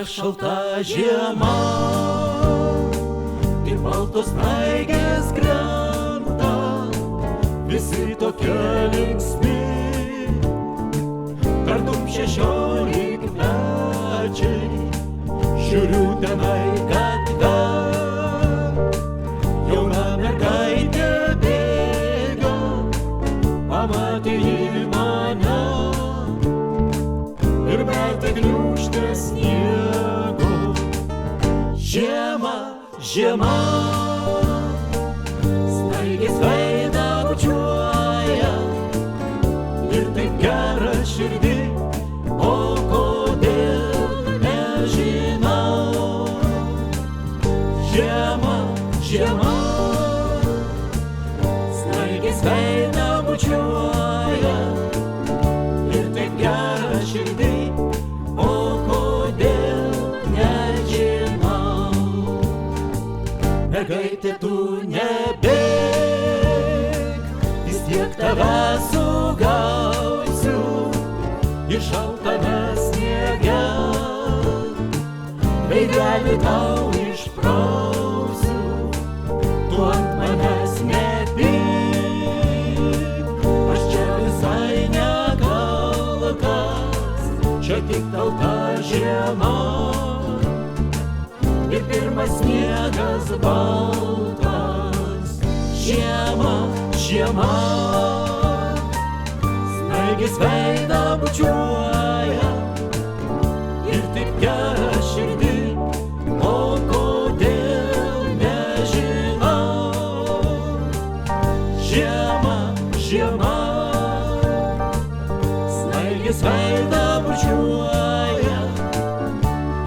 šalta žiema ir baltos snaigės krenta, visi tokie linksmi, tartum 16-mečiai, žiūriu tenai gatve, jauna mergaitė bėga, pamatė į mane ir metė gniūžtę sniego. Žiema, žiema, snaigės veidą bučiuoja ir taip gera širdį, o kodėl nežinau. Žiema, žiema, snaigės veidą bučiuoja ir taip gera širdį, o kodėl nežinau. Mergaitė, tu nebėk, vis tiek tave sugausiu ir šaltame sniege veidelį tau išprausiu. Tu ant manęs nepyk, aš čia visai nekaltas, čia tik tau ta žiema ir pirmas sniegas baltas. Žiema, žiema, snaigės veidą bučiuoja ir taip gera širdį, o kodėl nežinau. Žiema, žiema, snaigės veidą bučiuoja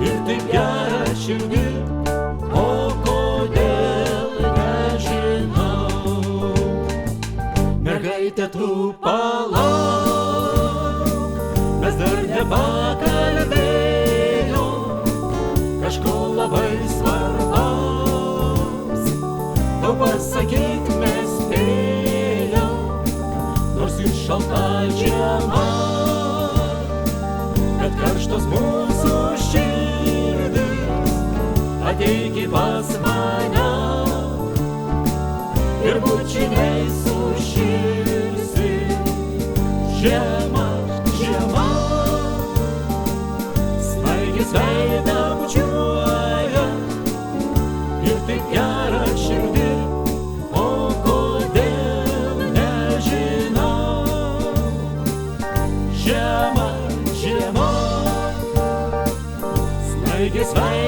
ir taip gera širdį, o kodėl nežinau. Mergaitė, tu palauk, mes dar nepakalbėjom kažko labai svarbaus. Tau pasakyk mes spėjom, nors ir šalta žiema, bet karštos mūsų širdis. Ateiki pas mane ir bučiniai sušilsi. Žiema, žiema, snaigės veidą bučiuoja ir taip gera širdį, o kodėl nežinau. Žiema, žiema, snaigės veidą